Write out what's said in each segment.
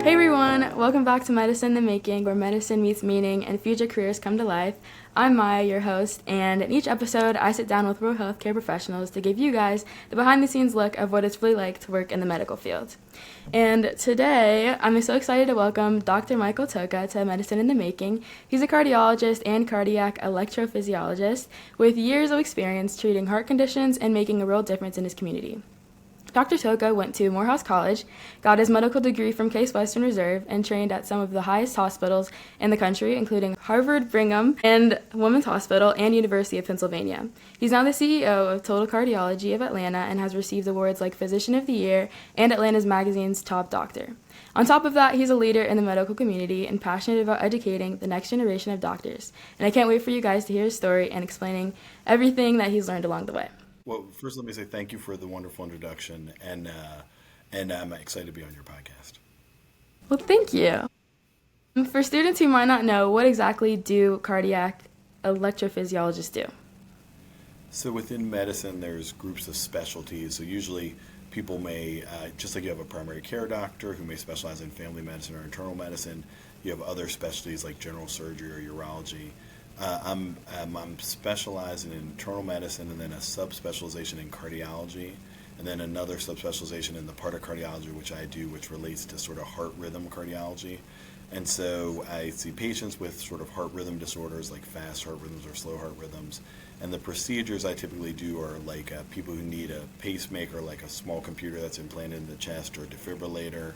Hey everyone, welcome back to Medicine in the Making, where medicine meets meaning and future careers come to life. I'm Maya, your host, and in each episode, I sit down with real healthcare professionals to give you guys the behind-the-scenes look of what it's really like to work in the medical field. And today, I'm so excited to welcome Dr. Michael Toca to Medicine in the Making. He's a cardiologist and cardiac electrophysiologist with years of experience treating heart conditions and making a real difference in his community. Dr. Toca went to Morehouse College, got his medical degree from Case Western Reserve, and trained at some of the highest hospitals in the country, including Harvard, Brigham, and Women's Hospital, and University of Pennsylvania. He's now the CEO of Total Cardiology of Atlanta and has received awards like Physician of the Year and Atlanta's Magazine's Top Doctor. On top of that, he's a leader in the medical community and passionate about educating the next generation of doctors. And I can't wait for you guys to hear his story and explaining everything that he's learned along the way. Well, first, let me say thank you for the wonderful introduction, and I'm excited to be on your podcast. Well, thank you. For students who might not know, what exactly do cardiac electrophysiologists do? So within medicine, there's groups of specialties. So usually people may, just like you have a primary care doctor who may specialize in family medicine or internal medicine, you have other specialties like general surgery or urology. I'm specialized in internal medicine and then a subspecialization in cardiology and then another subspecialization in the part of cardiology which I do, which relates to sort of heart rhythm cardiology. And so I see patients with sort of heart rhythm disorders like fast heart rhythms or slow heart rhythms. And the procedures I typically do are like people who need a pacemaker, like a small computer that's implanted in the chest, or a defibrillator,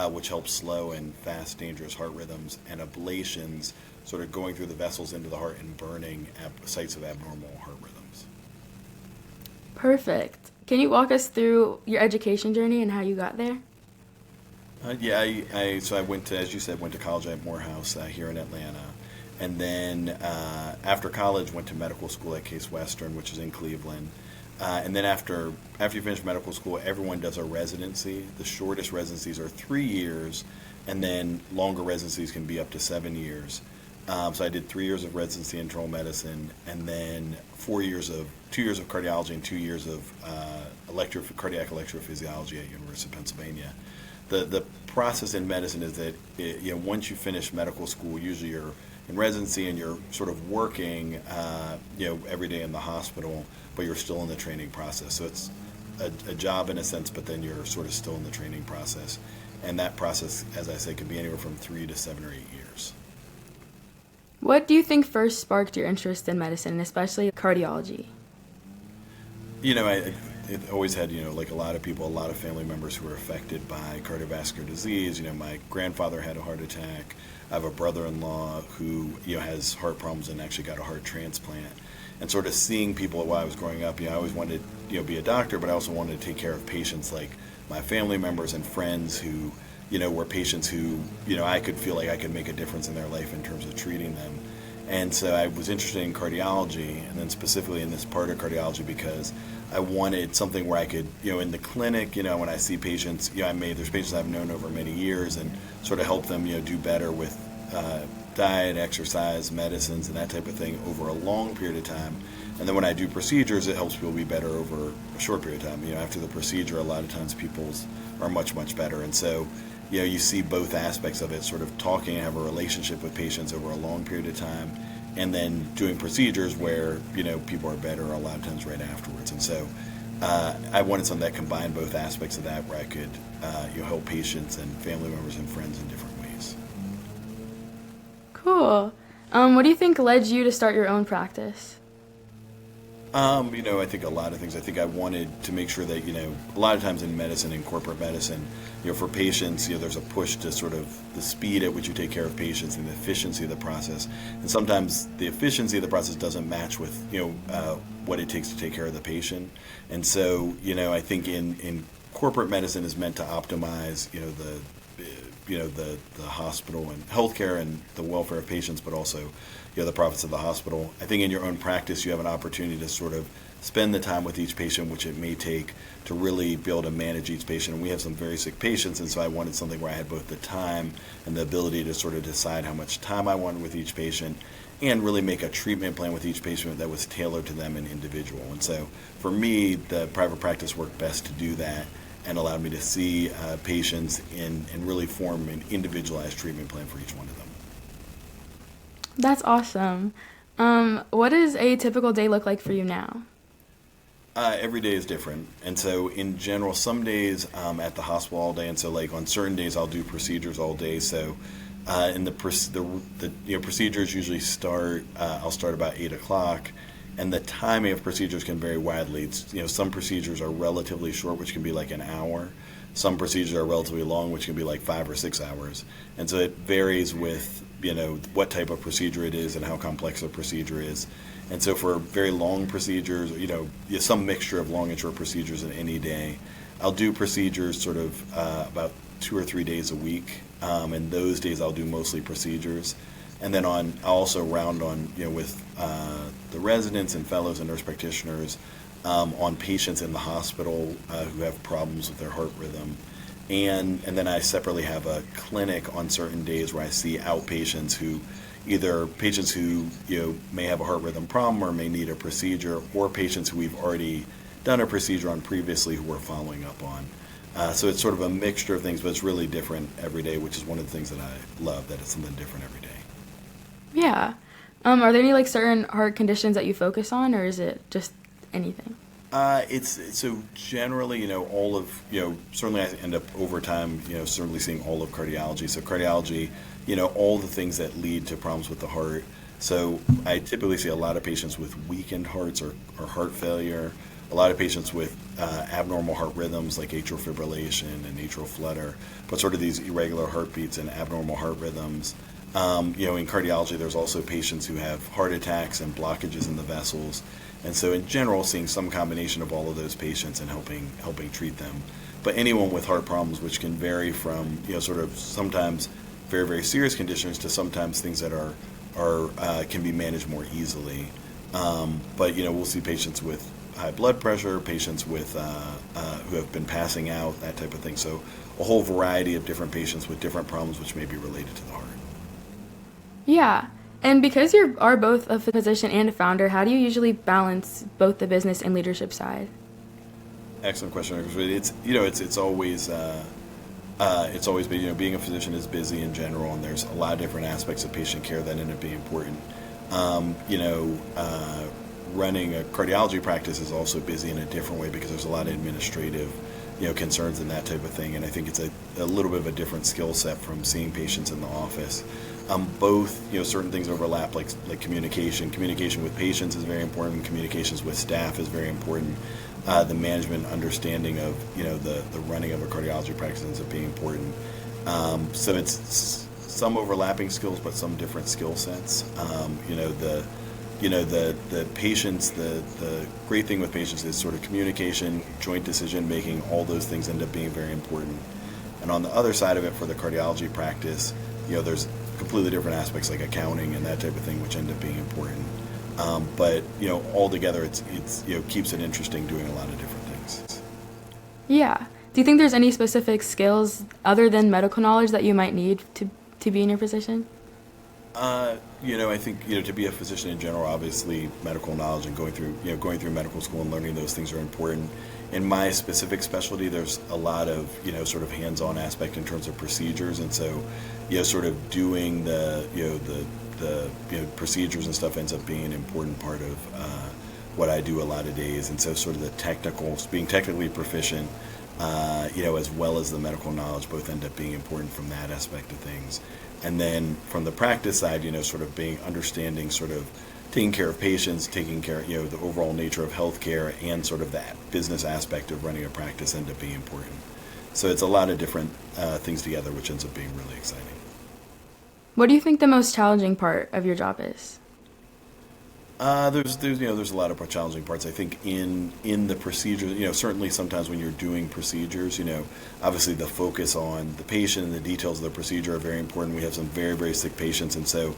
which helps slow and fast, dangerous heart rhythms, and ablations, sort of going through the vessels into the heart and burning sites of abnormal heart rhythms. Perfect. Can you walk us through your education journey and how you got there? So I went to, as you said, went to college at Morehouse here in Atlanta. And then after college, went to medical school at Case Western, which is in Cleveland. And then after you finish medical school, everyone does a residency. The shortest residencies are 3 years, and then longer residencies can be up to 7 years. So I did 3 years of residency in internal medicine, and then 2 years of cardiology and 2 years of cardiac electrophysiology at University of Pennsylvania. The process in medicine is that once you finish medical school, usually you're in residency and you're sort of working every day in the hospital, but you're still in the training process. So it's a job in a sense, but then you're sort of still in the training process. And that process, as I say, can be anywhere from 3 to 7 or 8 years. What do you think first sparked your interest in medicine, and especially cardiology? I always had, like a lot of people, a lot of family members who were affected by cardiovascular disease. My grandfather had a heart attack. I have a brother-in-law who, has heart problems and actually got a heart transplant. And sort of seeing people while I was growing up, I always wanted to, be a doctor, but I also wanted to take care of patients like my family members and friends who, were patients who, I could feel like I could make a difference in their life in terms of treating them. And so I was interested in cardiology, and then specifically in this part of cardiology, because I wanted something where I could, in the clinic, when I see patients, there's patients I've known over many years, and sort of help them, do better with diet, exercise, medicines, and that type of thing over a long period of time. And then when I do procedures, it helps people be better over a short period of time. After the procedure, a lot of times people's are much, much better. And so, you see both aspects of it, sort of talking and have a relationship with patients over a long period of time, and then doing procedures where, people are better a lot of times right afterwards. And so I wanted something that combined both aspects of that, where I could help patients and family members and friends in different ways. Cool. What do you think led you to start your own practice? I think a lot of things. I think I wanted to make sure that, a lot of times in medicine, in corporate medicine, for patients, there's a push to sort of the speed at which you take care of patients and the efficiency of the process. And sometimes the efficiency of the process doesn't match with, what it takes to take care of the patient. And so, I think in corporate medicine is meant to optimize, the hospital and healthcare and the welfare of patients, but also, the profits of the hospital. I think in your own practice, you have an opportunity to sort of spend the time with each patient, which it may take to really be able to manage each patient. And we have some very sick patients, and so I wanted something where I had both the time and the ability to sort of decide how much time I wanted with each patient and really make a treatment plan with each patient that was tailored to them and individual. And so for me, the private practice worked best to do that. and allowed me to see patients and really form an individualized treatment plan for each one of them. That's awesome. What does a typical day look like for you now? Every day is different, and so in general, some days at the hospital all day, and so like on certain days I'll do procedures all day. So in the procedures usually start. I'll start about 8 o'clock, and the timing of procedures can vary widely. Some procedures are relatively short, which can be like an hour. Some procedures are relatively long, which can be like 5 or 6 hours, and so it varies with what type of procedure it is and how complex the procedure is. And so for very long procedures, some mixture of long and short procedures in any day. I'll do procedures sort of about 2 or 3 days a week, and those days I'll do mostly procedures. And then I'll also round on, with the residents and fellows and nurse practitioners on patients in the hospital who have problems with their heart rhythm. And then I separately have a clinic on certain days where I see outpatients who either patients who may have a heart rhythm problem or may need a procedure, or patients who we've already done a procedure on previously who we're following up on. So it's sort of a mixture of things, but it's really different every day, which is one of the things that I love, that it's something different every day. Yeah. Are there any certain heart conditions that you focus on, or is it just anything? It's so generally, all of, certainly I end up over time, certainly seeing all of cardiology. So cardiology, all the things that lead to problems with the heart. So I typically see a lot of patients with weakened hearts or heart failure, a lot of patients with abnormal heart rhythms like atrial fibrillation and atrial flutter, but sort of these irregular heartbeats and abnormal heart rhythms. In cardiology, there's also patients who have heart attacks and blockages in the vessels. And so in general, seeing some combination of all of those patients and helping treat them. But anyone with heart problems, which can vary from, sort of sometimes very, very serious conditions to sometimes things that are can be managed more easily. But, we'll see patients with high blood pressure, patients with who have been passing out, that type of thing. So a whole variety of different patients with different problems which may be related to the heart. Yeah. And because you are both a physician and a founder, how do you usually balance both the business and leadership side? Excellent question. It's always been, being a physician is busy in general, and there's a lot of different aspects of patient care that end up being important. Running a cardiology practice is also busy in a different way because there's a lot of administrative, concerns and that type of thing. And I think it's a little bit of a different skill set from seeing patients in the office. Both, certain things overlap, like communication. Communication with patients is very important. Communications with staff is very important. The management understanding of, the running of a cardiology practice ends up being important. So it's some overlapping skills, but some different skill sets. The patients, the great thing with patients is sort of communication, joint decision making, all those things end up being very important. And on the other side of it, for the cardiology practice, there's completely different aspects like accounting and that type of thing, which end up being important. But all together, it's keeps it interesting doing a lot of different things. Yeah. Do you think there's any specific skills other than medical knowledge that you might need to be in your position? I think, to be a physician in general, obviously medical knowledge and going through medical school and learning those things are important. In my specific specialty, there's a lot of, sort of hands-on aspect in terms of procedures. And so, sort of doing the procedures and stuff ends up being an important part of what I do a lot of days. And so sort of being technically proficient, as well as the medical knowledge both end up being important from that aspect of things. And then from the practice side, sort of understanding sort of taking care of patients, taking care of, the overall nature of healthcare and sort of that business aspect of running a practice end up being important. So it's a lot of different things together, which ends up being really exciting. What do you think the most challenging part of your job is? There's a lot of challenging parts. I think in the procedures, certainly sometimes when you're doing procedures, obviously the focus on the patient and the details of the procedure are very important. We have some very, very sick patients, and so,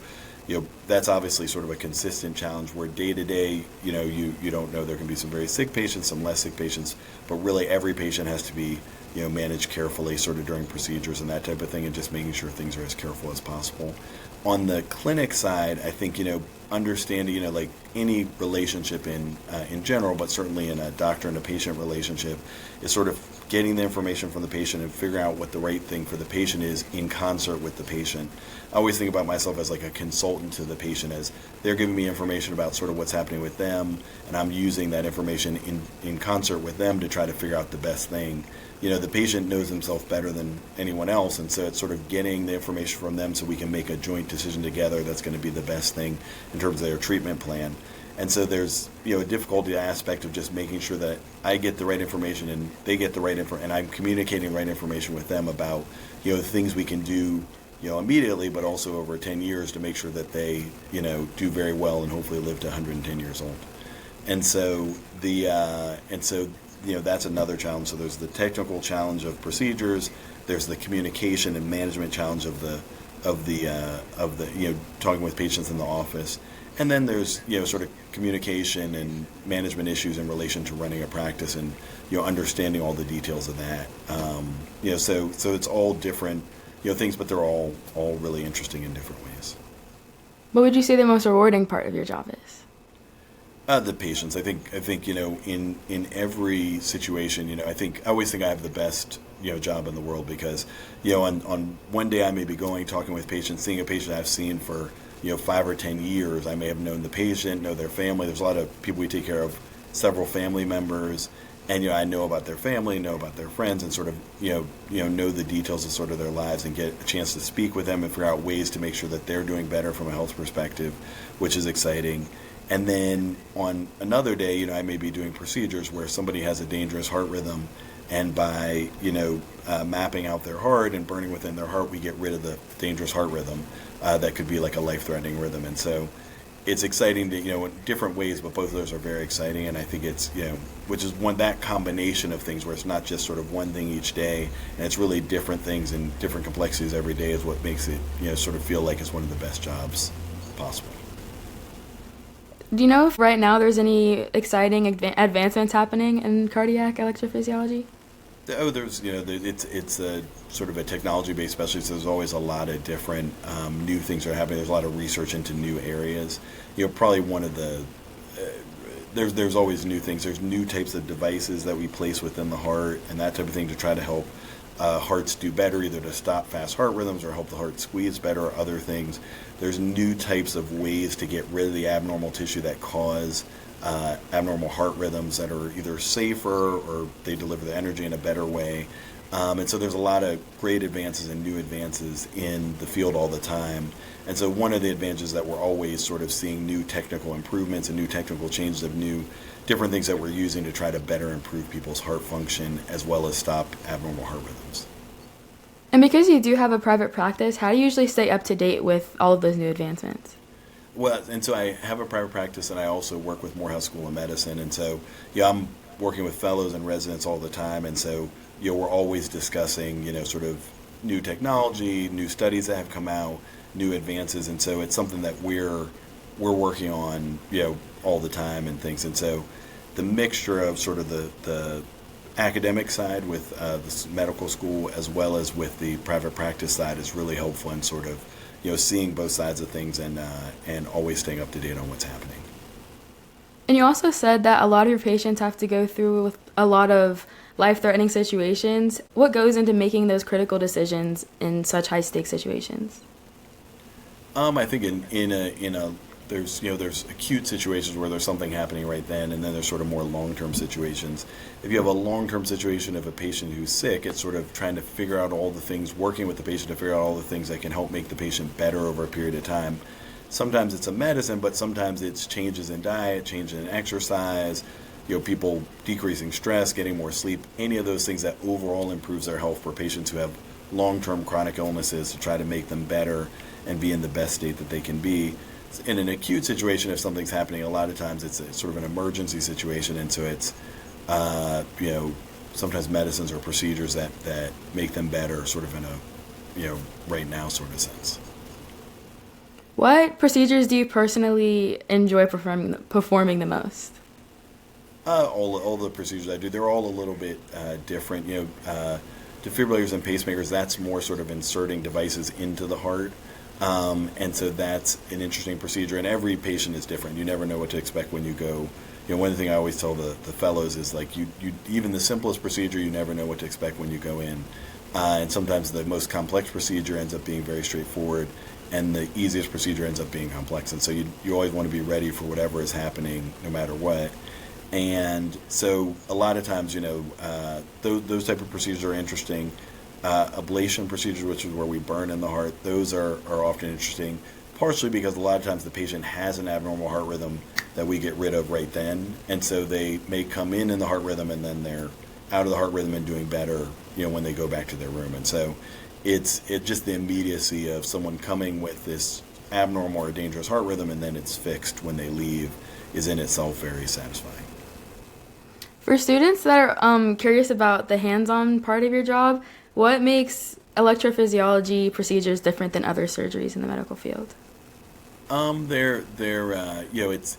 that's obviously sort of a consistent challenge where day to day, you don't know. There can be some very sick patients, some less sick patients, but really every patient has to be managed carefully sort of during procedures and that type of thing, and just making sure things are as careful as possible. On the clinic side, I think, understanding, like any relationship in general, but certainly in a doctor and a patient relationship, is sort of getting the information from the patient and figuring out what the right thing for the patient is in concert with the patient. I always think about myself as like a consultant to the patient, as they're giving me information about sort of what's happening with them, and I'm using that information in concert with them to try to figure out the best thing. The patient knows himself better than anyone else, and so it's sort of getting the information from them so we can make a joint decision together that's going to be the best thing in terms of their treatment plan. And so there's a difficulty aspect of just making sure that I get the right information and they get the right info, and I'm communicating the right information with them about the things we can do immediately, but also over 10 years to make sure that they do very well and hopefully live to 110 years old. And so that's another challenge. So there's the technical challenge of procedures, there's the communication and management challenge of the talking with patients in the office. And then there's sort of communication and management issues in relation to running a practice and understanding all the details of that. So it's all different things, but they're all really interesting in different ways. What would you say the most rewarding part of your job is? The patients. I think in every situation, I always think I have the best job in the world, because on one day I may be talking with patients, seeing a patient I've seen for 5 or 10 years. I may have known the patient, know their family. There's a lot of people we take care of, several family members, and I know about their family, know about their friends, and sort of know the details of sort of their lives and get a chance to speak with them and figure out ways to make sure that they're doing better from a health perspective, which is exciting. And then on another day, I may be doing procedures where somebody has a dangerous heart rhythm, and by mapping out their heart and burning within their heart, we get rid of the dangerous heart rhythm that could be like a life-threatening rhythm. And so it's exciting to in different ways, but both of those are very exciting. And I think it's which is that combination of things where it's not just sort of one thing each day, and it's really different things and different complexities every day, is what makes it sort of feel like it's one of the best jobs possible. Do you know if right now there's any exciting advancements happening in cardiac electrophysiology? Oh, there's it's a sort of a technology-based specialty, so there's always a lot of different new things that are happening. There's a lot of research into new areas. Probably one of the there's always new things. There's new types of devices that we place within the heart and that type of thing to try to help hearts do better, either to stop fast heart rhythms or help the heart squeeze better, or other things. There's new types of ways to get rid of the abnormal tissue that cause abnormal heart rhythms that are either safer or they deliver the energy in a better way. And so there's a lot of great advances and new advances in the field all the time. And so one of the advantages that we're always sort of seeing new technical improvements and new technical changes of new different things that we're using to try to better improve people's heart function as well as stop abnormal heart rhythms. And because you do have a private practice, how do you usually stay up to date with all of those new advancements? Well, and so I have a private practice, and I also work with Morehouse School of Medicine, and so I'm working with fellows and residents all the time, and so we're always discussing sort of new technology, new studies that have come out, new advances, and so it's something that we're working on all the time and things. And so the mixture of sort of the academic side with the medical school as well as with the private practice side is really helpful in sort of seeing both sides of things and always staying up to date on what's happening. And you also said that a lot of your patients have to go through with a lot of life-threatening situations. What goes into making those critical decisions in such high-stakes situations? I think in a there's acute situations where there's something happening right then, and then there's sort of more long-term situations. If you have a long-term situation of a patient who's sick, it's sort of trying to figure out all the things, working with the patient to figure out all the things that can help make the patient better over a period of time. Sometimes it's a medicine, but sometimes it's changes in diet, changes in exercise, people decreasing stress, getting more sleep, any of those things that overall improves their health for patients who have long-term chronic illnesses, to try to make them better and be in the best state that they can be. In an acute situation, if something's happening, a lot of times it's sort of an emergency situation, and so it's sometimes medicines or procedures that make them better, sort of in a right now sort of sense. What procedures do you personally enjoy performing the most? All the procedures I do, they're all a little bit different. Defibrillators and pacemakers, that's more sort of inserting devices into the heart. And so that's an interesting procedure, and every patient is different. You never know what to expect when you go. One thing I always tell the fellows is like you even the simplest procedure, you never know what to expect when you go in. And sometimes the most complex procedure ends up being very straightforward, and the easiest procedure ends up being complex. And so you always want to be ready for whatever is happening, no matter what. And so a lot of times, those type of procedures are interesting. Ablation procedures, which is where we burn in the heart, those are often interesting, partially because a lot of times the patient has an abnormal heart rhythm that we get rid of right then. And so they may come in the heart rhythm, and then they're out of the heart rhythm and doing better, when they go back to their room. And so it's just the immediacy of someone coming with this abnormal or dangerous heart rhythm, and then it's fixed when they leave, is in itself very satisfying. For students that are curious about the hands-on part of your job, what makes electrophysiology procedures different than other surgeries in the medical field?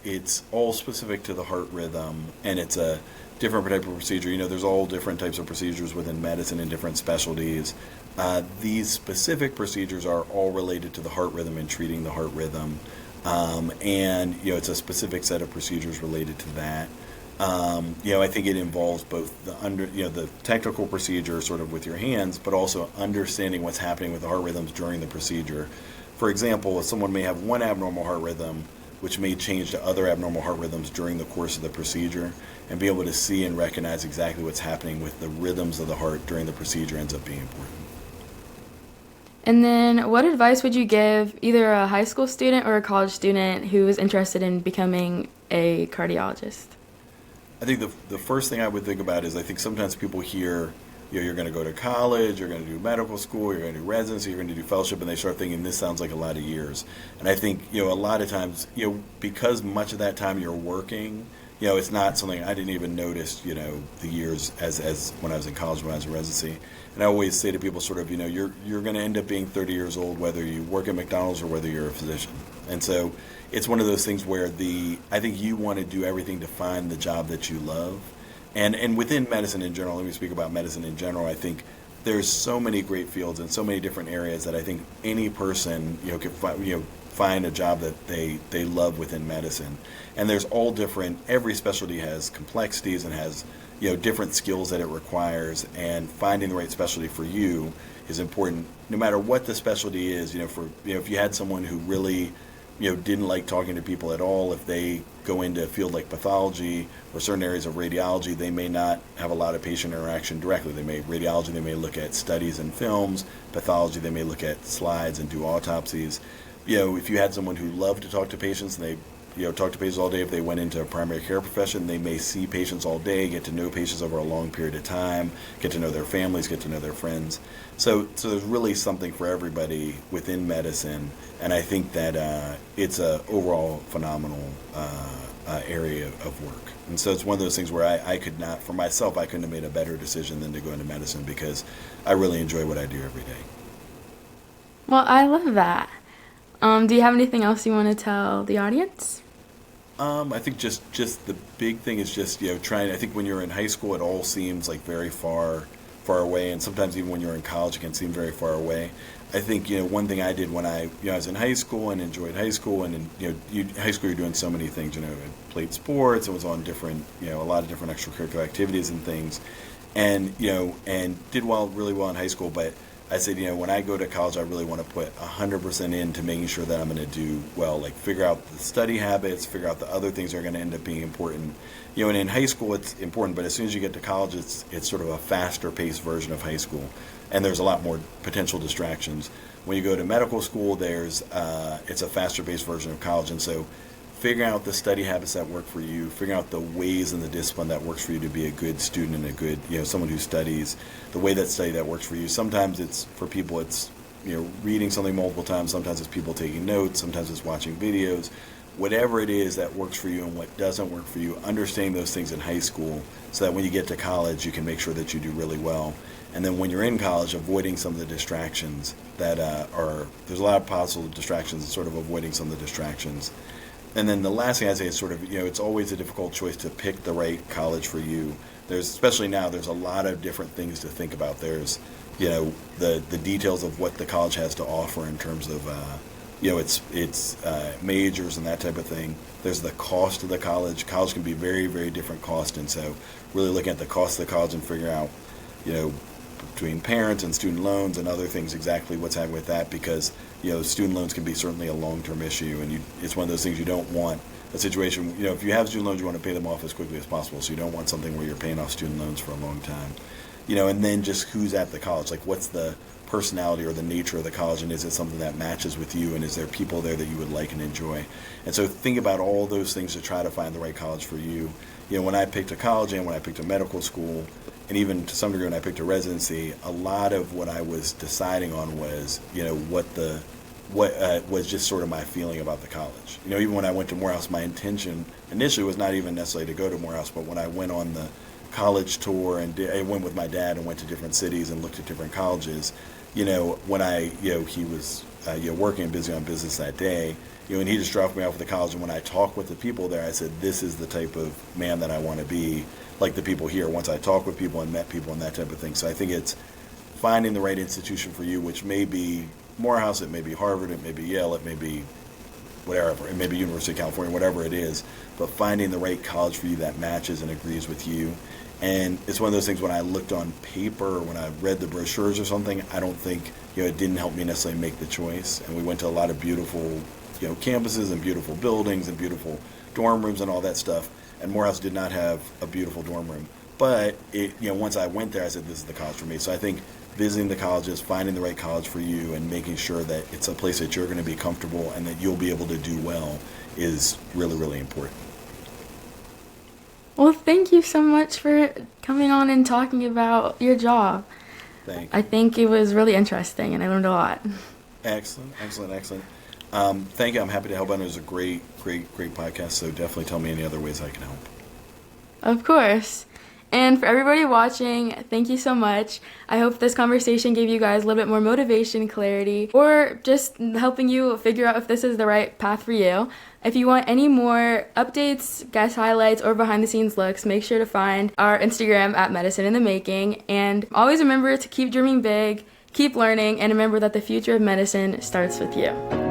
It's all specific to the heart rhythm, and it's a different type of procedure. There's all different types of procedures within medicine and different specialties. These specific procedures are all related to the heart rhythm and treating the heart rhythm, and it's a specific set of procedures related to that. I think it involves both the technical procedure sort of with your hands, but also understanding what's happening with the heart rhythms during the procedure. For example, someone may have one abnormal heart rhythm, which may change to other abnormal heart rhythms during the course of the procedure, and be able to see and recognize exactly what's happening with the rhythms of the heart during the procedure ends up being important. And then what advice would you give either a high school student or a college student who is interested in becoming a cardiologist? I think the first thing I would think about is I think sometimes people hear, you're going to go to college, you're going to do medical school, you're going to do residency, you're going to do fellowship, and they start thinking this sounds like a lot of years. And I think, a lot of times, because much of that time you're working, it's not something I didn't even notice, the years as when I was in college, when I was in residency. And I always say to people sort of, you're going to end up being 30 years old whether you work at McDonald's or whether you're a physician. And so it's one of those things where I think you want to do everything to find the job that you love. And within medicine in general, let me speak about medicine in general, I think there's so many great fields and so many different areas that I think any person, can find a job that they love within medicine. And there's all different, every specialty has complexities and has, different skills that it requires, and finding the right specialty for you is important no matter what the specialty is. If you had someone who really didn't like talking to people at all, if they go into a field like pathology or certain areas of radiology, they may not have a lot of patient interaction directly. They may look at studies and films. Pathology, they may look at slides and do autopsies. If you had someone who loved to talk to patients and they talk to patients all day, if they went into a primary care profession, they may see patients all day, get to know patients over a long period of time, get to know their families, get to know their friends. So there's really something for everybody within medicine, and I think that it's a overall phenomenal area of work. And so it's one of those things where I could not, for myself, I couldn't have made a better decision than to go into medicine, because I really enjoy what I do every day. Well, I love that. Do you have anything else you want to tell the audience? I think just the big thing is just, trying. I think when you're in high school, it all seems like very far away, and sometimes even when you're in college, it can seem very far away. I think, one thing I did when I was in high school and enjoyed high school, and high school you're doing so many things. I played sports, and was on different, a lot of different extracurricular activities and things, and and did really well in high school, but I said, when I go to college, I really want to put 100% into making sure that I'm going to do well, like figure out the study habits, figure out the other things that are going to end up being important. And in high school, it's important, but as soon as you get to college, it's sort of a faster paced version of high school, and there's a lot more potential distractions. When you go to medical school, it's a faster paced version of college, and so figuring out the study habits that work for you, figuring out the ways and the discipline that works for you to be a good student and a good, someone who studies, the way that study that works for you. Sometimes for people, it's, reading something multiple times. Sometimes it's people taking notes. Sometimes it's watching videos. Whatever it is that works for you and what doesn't work for you, understanding those things in high school so that when you get to college, you can make sure that you do really well. And then when you're in college, avoiding some of the distractions that there's a lot of possible distractions, and sort of avoiding some of the distractions. And then the last thing I'd say is sort of, it's always a difficult choice to pick the right college for you. Especially now, there's a lot of different things to think about. There's, the details of what the college has to offer in terms of, its majors and that type of thing. There's the cost of the college. College can be very, very different cost. And so really looking at the cost of the college and figuring out, between parents and student loans and other things, exactly what's happening with that, because student loans can be certainly a long-term issue, and it's one of those things you don't want a situation. If you have student loans, you want to pay them off as quickly as possible, so you don't want something where you're paying off student loans for a long time. And then just who's at the college, like what's the personality or the nature of the college, and is it something that matches with you, and is there people there that you would like and enjoy? And so think about all those things to try to find the right college for you. When I picked a college and when I picked a medical school, and even to some degree when I picked a residency, a lot of what I was deciding on was, what was just sort of my feeling about the college. Even when I went to Morehouse, my intention initially was not even necessarily to go to Morehouse, but when I went on the college tour and I went with my dad and went to different cities and looked at different colleges, when he was working and busy on business that day, and he just dropped me off at the college, and when I talked with the people there, I said, this is the type of man that I want to be, like the people here, once I talked with people and met people and that type of thing. So I think it's finding the right institution for you, which may be Morehouse, it may be Harvard, it may be Yale, it may be whatever, it may be University of California, whatever it is, but finding the right college for you that matches and agrees with you. And it's one of those things, when I looked on paper or when I read the brochures or something, I don't think, it didn't help me necessarily make the choice. And we went to a lot of beautiful, campuses and beautiful buildings and beautiful dorm rooms and all that stuff. And Morehouse did not have a beautiful dorm room. But once I went there, I said, this is the college for me. So I think visiting the colleges, finding the right college for you, and making sure that it's a place that you're going to be comfortable and that you'll be able to do well is really, really important. Well, thank you so much for coming on and talking about your job. Thank you. I think it was really interesting, and I learned a lot. Excellent. Thank you. I'm happy to help out. It was a great podcast, so definitely tell me any other ways I can help. Of course. And for everybody watching, thank you so much. I hope this conversation gave you guys a little bit more motivation, clarity, or just helping you figure out if this is the right path for you. If you want any more updates, guest highlights, or behind-the-scenes looks, make sure to find our Instagram at Medicine in the Making. And always remember to keep dreaming big, keep learning, and remember that the future of medicine starts with you.